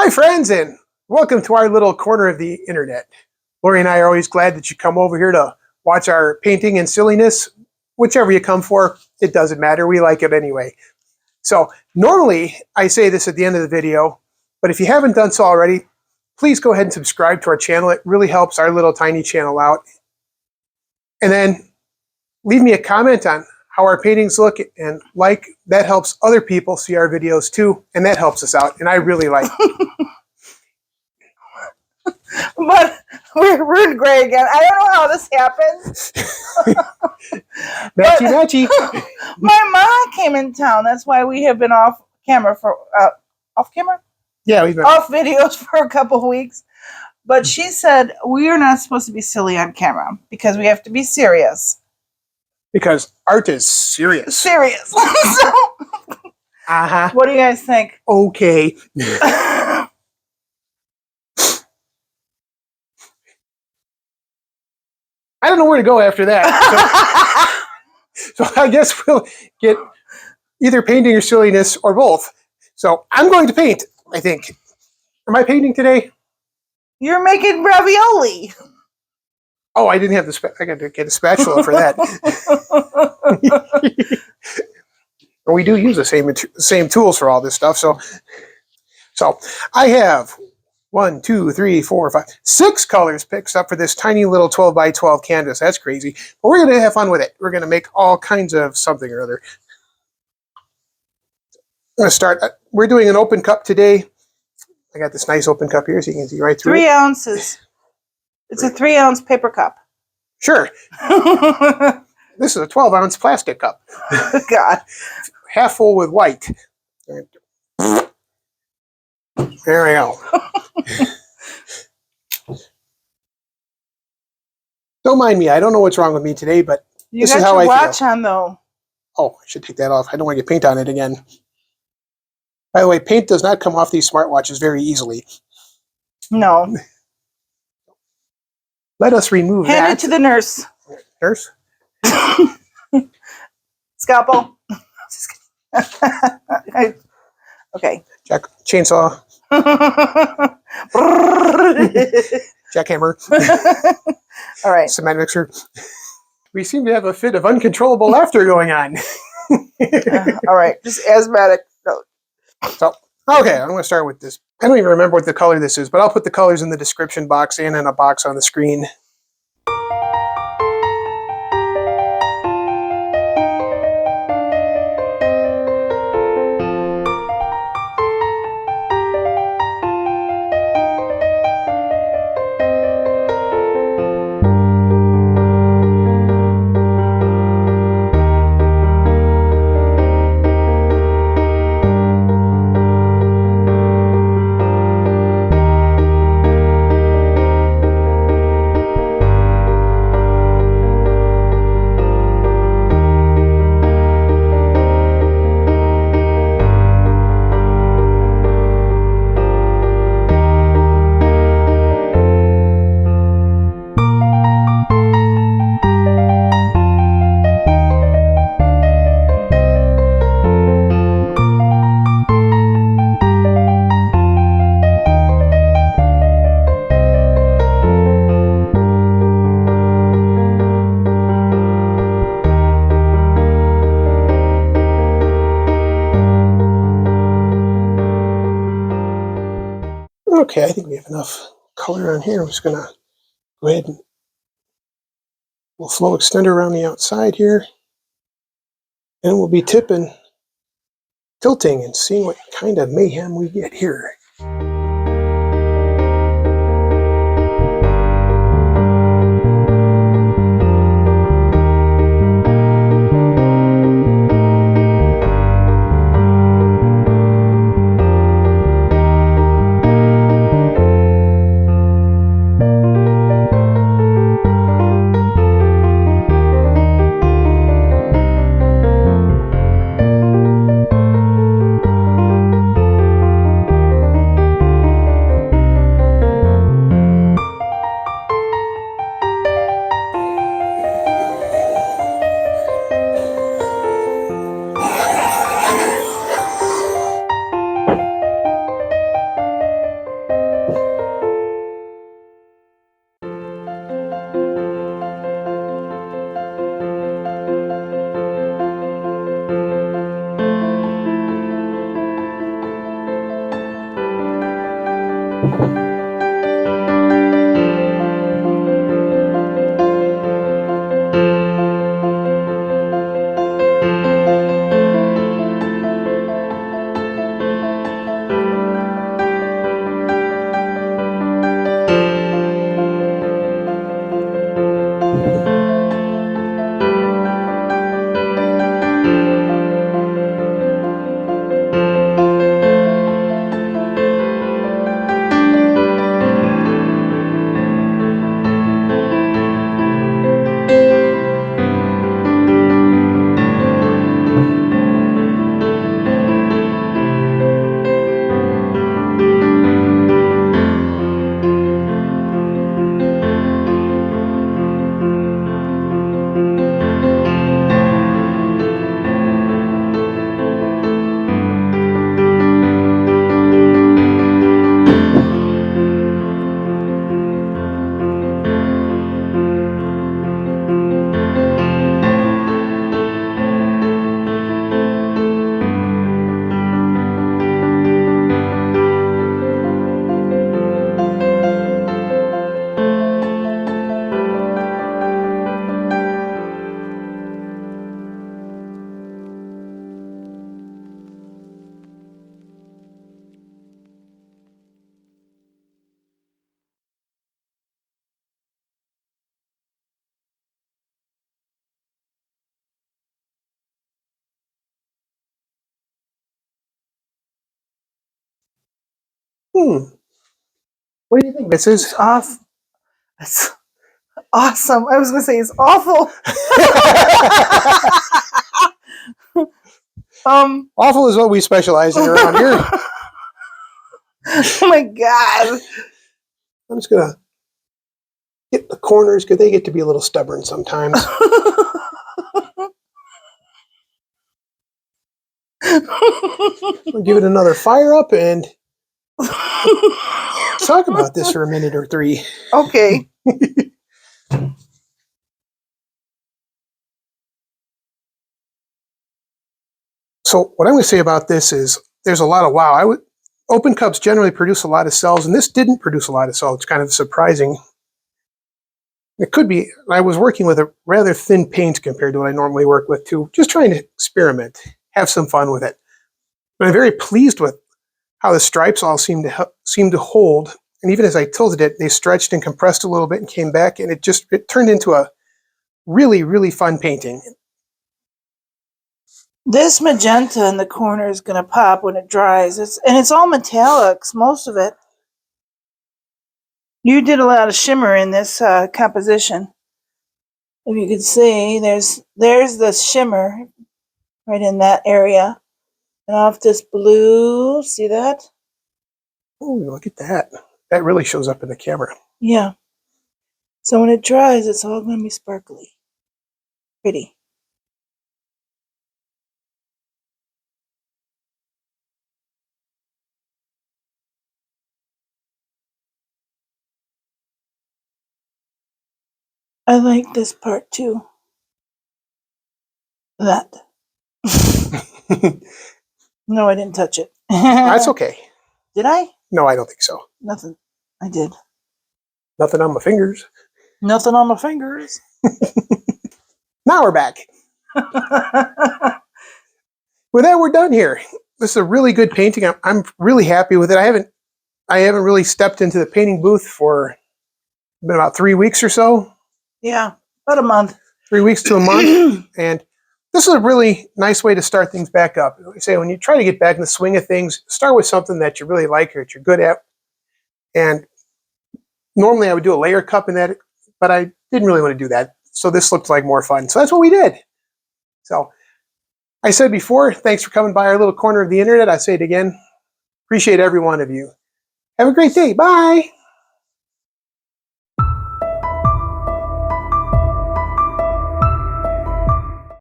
Hi friends, and welcome to our little corner of the internet. Lori and I are always glad that you come over here to watch our painting and silliness. Whichever you come for, it doesn't matter. We like it anyway. So normally I say this at the end of the video, but if you haven't done so already, please go ahead and subscribe to our channel. It really helps our little tiny channel out. And then leave me a comment on how our paintings look, and that helps other people see our videos too, and that helps us out, and I really like it. But we're in gray again. I don't know how this happened. Matchy. My mom came in town. That's why we have been off camera for off camera? Yeah, we've been off videos for a couple of weeks. But she said we are not supposed to be silly on camera because we have to be serious. Because art is serious. Serious. So, uh-huh. What do you guys think? Okay. I don't know where to go after that. So I guess we'll get either painting or silliness or both. So I'm going to paint, I think. Am I painting today? You're making ravioli. Oh, I didn't have I got to get a spatula for that. And we do use the same tools for all this stuff. So I have 1, 2, 3, 4, 5, 6 colors picked up for this tiny little 12 by 12 canvas. That's crazy. But we're going to have fun with it. We're going to make all kinds of something or other. I'm going to start. We're doing an open cup today. I got this nice open cup here so you can see right through 3 ounces. It's a 3-ounce paper cup. Sure. This is a 12-ounce plastic cup. God. Half full with white. There we go. Don't mind me. I don't know what's wrong with me today, but this is how I feel. You got your watch on, though. Oh, I should take that off. I don't want to get paint on it again. By the way, paint does not come off these smartwatches very easily. No. Let us remove that. Hand it to the nurse. Nurse? Scalpel. Okay. Chainsaw. Jackhammer. All right. Cement mixer. We seem to have a fit of uncontrollable laughter going on. All right. Just asthmatic. No. So, okay, I'm going to start with this. I don't even remember what the color this is, but I'll put the colors in the description box and in a box on the screen. Okay, I think we have enough color on here. I'm just going to go ahead and we'll flow extender around the outside here. And we'll be tilting and seeing what kind of mayhem we get here. What do you think, It's Mrs.? off. It's awesome. I was going to say it's awful. Awful is what we specialize in around here. Oh my God. I'm just gonna get the corners because they get to be a little stubborn sometimes. I'll give it another fire up and talk about this for a minute or three. Okay. So what I'm going to say about this is there's a lot of wow. Open cups generally produce a lot of cells, and this didn't produce a lot of cells. It's kind of surprising. It could be I was working with a rather thin paint compared to what I normally work with too, just trying to experiment, have some fun with it. But I'm very pleased with how the stripes all seem to hold. And even as I tilted it, they stretched and compressed a little bit and came back, and it turned into a really, really fun painting. This magenta in the corner is going to pop when it dries. It's all metallics, most of it. You did a lot of shimmer in this composition. If you could see, there's the shimmer right in that area. And off this blue, see that? Oh, look at that. That really shows up in the camera. Yeah. So when it dries, it's all going to be sparkly. Pretty. I like this part too. That. No, I didn't touch it. That's okay. Did I? No, I don't think so. Nothing. I did. Nothing on my fingers. Nothing on my fingers. Now we're back. With that, we're done here. This is a really good painting. I'm really happy with it. I haven't really stepped into the painting booth for been about 3 weeks or so. Yeah, about a month. 3 weeks to a month. And this is a really nice way to start things back up. Like I say, when you try to get back in the swing of things, start with something that you really like or that you're good at. And normally I would do a layer cup in that, but I didn't really want to do that. So this looked like more fun. So that's what we did. So I said before, thanks for coming by our little corner of the internet. I say it again. Appreciate every one of you. Have a great day. Bye.